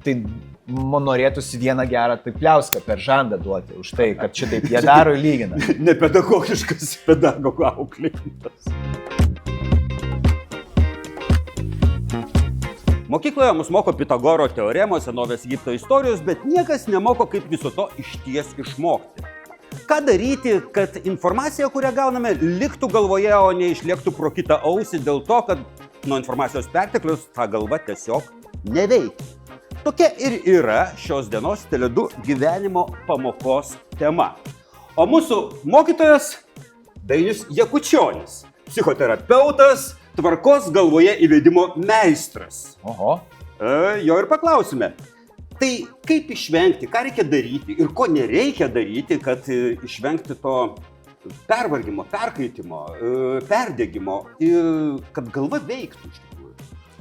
tai man norėtųsi vieną gerą taip pliauską per žandą duoti už tai, kad šitaip jie daro ir lygina. Nepedagogiškas pedagogo auklėjimas. Mokykloje mus moko Pitagoro teoremos, senovės Egipto istorijos, bet niekas nemoko, kaip viso to išties išmokti. Ką daryti, kad informacija, kurią gauname, liktų galvoje, o ne išlėktų pro kitą ausį dėl to, kad nuo informacijos perteklius ta galva tiesiog neveikia. Tokia ir yra šios dienos Tele2 gyvenimo pamokos tema. O mūsų mokytojas Dainius Jakučionis, psichoterapeutas, tvarkos galvoje įvedimo meistras. Oho. Jo ir paklausime. Tai kaip išvengti, ką reikia daryti ir ko nereikia daryti, kad išvengti to pervargimo, perkaitimo, perdegimo ir kad galva veiktų iš tikrųjų.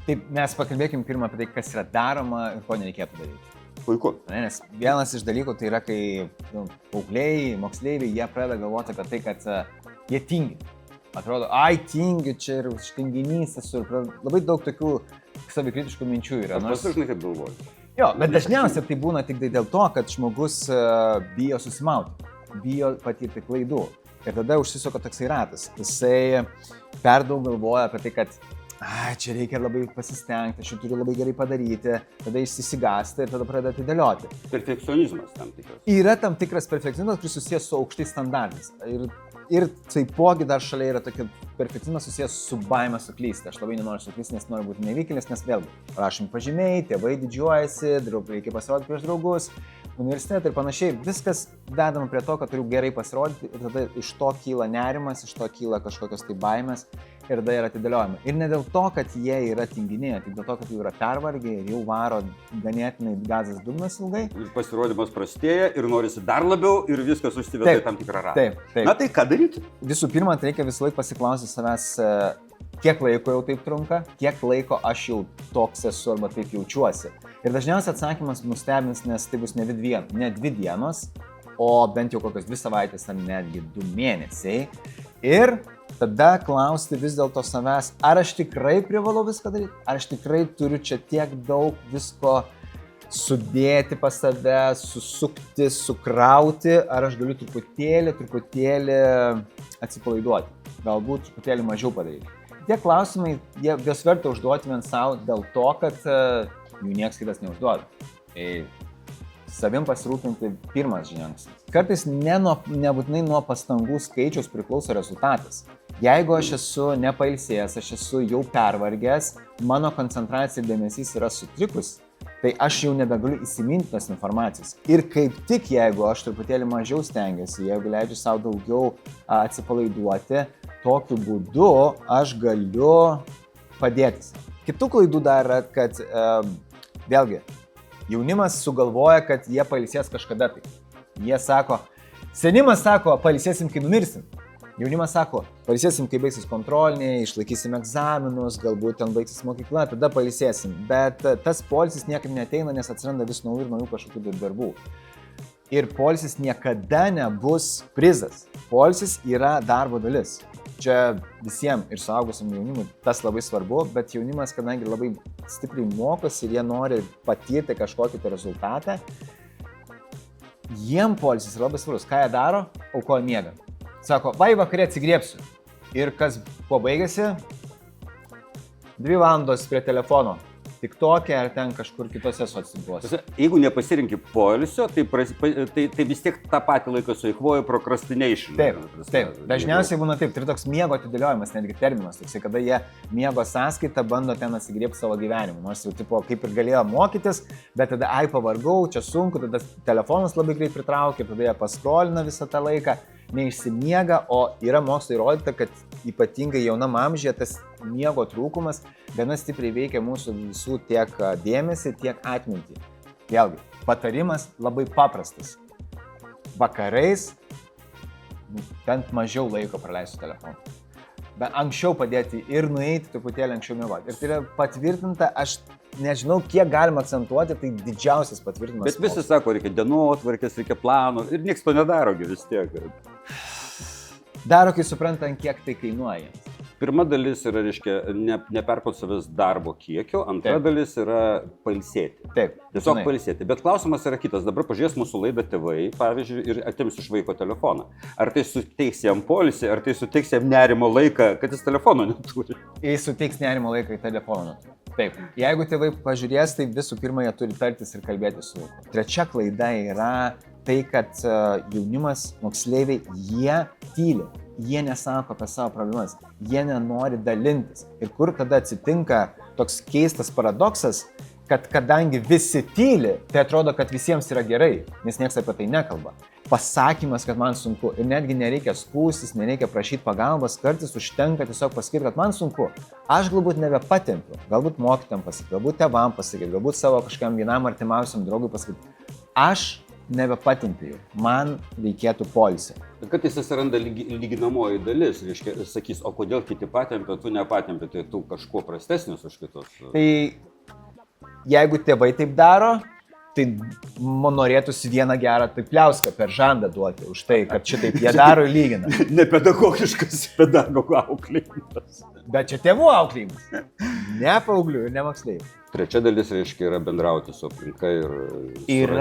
Taip, mes pakalbėkim pirmą apie tai, kas yra daroma ir ko nereikėtų daryti. Puiku. Nes vienas iš dalykų tai yra, kai paaugliai, moksleiviai, jie pradeda galvoti apie tai, kad jie tingi. Atrodo, tingiu čia ir tinginys esu. Labai daug tokių savikritiškų minčių yra. Aš dažnai kaip galvoju. Jo, bet dažniausiai tai būna tik dėl to, kad žmogus bijo susimauti, bijo patirti klaidų. Ir tada užsisuka toksai ratas. Jisai per daug galvoja apie tai, kad čia reikia labai pasistengti, aš turiu labai gerai padaryti, tada jis įsigąsta ir tada pradeda atidėlioti. Perfekcionizmas tam tikras. Yra tam tikras perfekcionizmas, kuris susijęs su aukštais standartais. Ir taipogi dar šalia yra tokia perfekcionizmas susijęs su baime suklysti. Aš labai nenoriu suklysti, nes noriu būti nevykėlis, nes vėlgi rašom pažymiai, tėvai didžiuojasi, reikia pasirodyti prieš draugus, universitetą ir panašiai. Viskas dedama prie to, kad turiu gerai pasirodyti ir tada iš to kyla nerimas, iš to kyla kažkokios tai baimės ir tada yra atidėliojama. Ir ne dėl to, kad jie yra tinginiai, tik dėl to, kad jau yra pervargę ir jau varo ganėtinai gazas dugnas ilgai. Ir pasirodymas prastėja ir norisi dar labiau ir viskas užsiveda į tam tikrą ratą. Taip. Na tai ką daryti? Visų pirma, tai reikia visą laiką pasiklausyti savęs, kiek laiko jau taip trunka, kiek laiko aš jau toks esu arba taip jaučiuosi. Ir dažniausiai atsakymas nustebins, nes tai bus ne dvi dienos, o bent jau kokios 2 savaitės ar netgi 2 mėnesiai. Ir tada klausti vis dėlto savęs, ar aš tikrai privalau viską daryti, ar aš tikrai turiu čia tiek daug visko sudėti pas save, susukti, sukrauti, ar aš galiu truputėlį atsipalaiduoti, galbūt truputėlį mažiau padaryti. Tie klausimai, juos verta užduoti vien savo dėl to, kad jų nieks kitas neužduoda. Tai savim pasirūpinti pirmas žingsnis. Kartais nebūtinai nuo pastangų skaičiaus priklauso rezultatas. Jeigu aš esu nepailsėjęs, aš esu jau pervargęs, mano koncentracija ir dėmesys yra sutrikus, tai aš jau nebegaliu įsiminti tos informacijos. Ir kaip tik jeigu aš truputėlį mažiau stengiuosi, jeigu leidžiu savo daugiau atsipalaiduoti, tokiu būdu aš galiu padėti. Kitų klaidų dar yra, kad vėlgi, jaunimas sugalvoja, kad jie pailsės kažkada tai. Jie sako, senimas sako, pailsėsim, kai numirsim. Jaunimas sako, pailsėsim, kai baigsis kontroliniai, išlaikysim egzaminus, galbūt ten baigsis mokykla, tada pailsėsim. Bet tas poilsis niekam neateina, nes atsiranda vis naujų kažkokių darbų. Ir poilsis niekada nebus prizas. Poilsis yra darbo dalis. Čia visiems ir suaugusiam jaunimui tas labai svarbu, bet jaunimas, kadangi labai stipriai mokosi ir jie nori patirti kažkokį rezultatą, jiem poilsis yra labai svarbus. Ką jie daro? Aukoja miegą. Sako, vakarė atsigriebsiu. Ir kas po baigėsi? 2 valandos prie telefono. Tik tokia ar ten kažkur kitose socitinkluose. Jeigu nepasirinki poilsio, tai vis tiek tą patį laiką sueikvoji procrastination. Taip. Dažniausiai būna taip, tai toks miego atidėliojimas, netgi terminas, toksai, kada jie miego sąskaitą bando ten atsigriebti savo gyvenimą. Nors jau tipo, kaip ir galėjo mokytis, bet tada pavargau, čia sunku, tada telefonas labai greit pritraukia, tada jie paskrolina visą tą laiką, neišsimiega, o yra mokslo įrodyta, kad ypatingai jaunam amžiuje tas miego trūkumas gana stipriai veikia mūsų visų tiek dėmesį, tiek atmintį. Vėlgi, patarimas labai paprastas. Vakarais bent mažiau laiko praleisiu telefonu. Bet anksčiau padėti ir nueiti truputėlį anksčiau miegoti. Ir tai yra patvirtinta, aš nežinau, kiek galima akcentuoti, tai didžiausias patvirtinimas. Bet visi sako, reikia dienotvarkės, reikia plano ir nieks to nedaro vis tiek. Daro, kai supranta, kiek tai kainuoja. pirma dalis yra, reiškia, neperkot savęs darbo kiekio, antra dalis yra pailsėti. Taip. Tiesiog pailsėti. Bet klausimas yra kitas. Dabar pažiūrės mūsų laidą tėvai, pavyzdžiui, ir atims iš vaiko telefoną. Ar tai suteiks jam poilsį, ar tai suteiks jam nerimo laiką, kad jis telefono neturi? Jis suteiks nerimo laiką į telefoną. Taip. Jeigu tėvai pažiūrės, tai visų pirma, jie turi tartis ir kalbėti su vaiku. Trečia klaida yra tai, kad jaunimas, moksleiviai, jie tyli. Jie nesako apie savo problemas, jie nenori dalintis. Ir kur tada atsitinka toks keistas paradoksas, kad kadangi visi tyli, tai atrodo, kad visiems yra gerai, nes niekas apie tai nekalba. Pasakymas, kad man sunku. Ir netgi nereikia skųstis, nereikia prašyti pagalbos, kartais užtenka tiesiog pasakyti, kad man sunku. Aš galbūt nebepatempiu, galbūt mokytam pasakyti, galbūt tevam pasakyti, galbūt savo kažkam vienam artimiausiam draugui pasakyti. Aš nebepatempiu, man reikėtų poilsio. Kad jis atsiranda lyginamoji dalis, reiškia, sakys, o kodėl kiti patempia, tu nepatempi, tai tu kažkuo prastesnis už kitus. Tai jeigu tėvai taip daro, tai man norėtųsi vieną gerą taip pliauską per žandą duoti už tai, kad šitaip jie daro ir lygina. Nepedagogiškas pedagogų auklėjimas. Bet čia tėvų auklėjimas. Ne paauglių ir ne moksleivių. Trečia dalis, reiškia, yra bendrauti su aplinka ir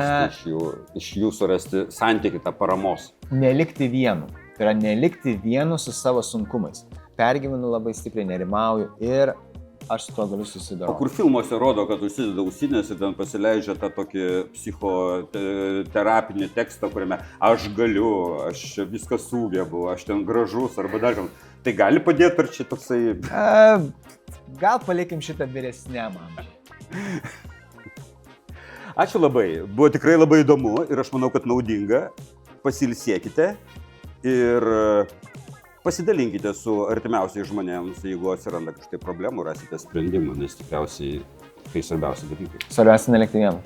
iš jų surasti santykį, tą paramos. Nelikti vienu. Tai yra nelikti vienu su savo sunkumais. Pergyvenu labai stipriai, nerimauju ir aš su to galiu susidoroti. O kur filmuose rodo, kad užsideda ausinės ir ten pasileidžia tą tokį psichoterapinį tekstą, kuriame aš galiu, aš viską sugebu, aš ten gražus arba dar kam. Tai gali padėti ar čia toksai... Gal palikim šitą vyresniam amžiui. Ačiū labai. Buvo tikrai labai įdomu ir aš manau, kad naudinga. Pasilsėkite ir pasidalinkite su artimiausiais žmonėms, jeigu atsiranda kažkaip problemų, rasite sprendimą, nes tikriausiai tai svarbiausia dalykai. Svarbiausia nelikti vienu.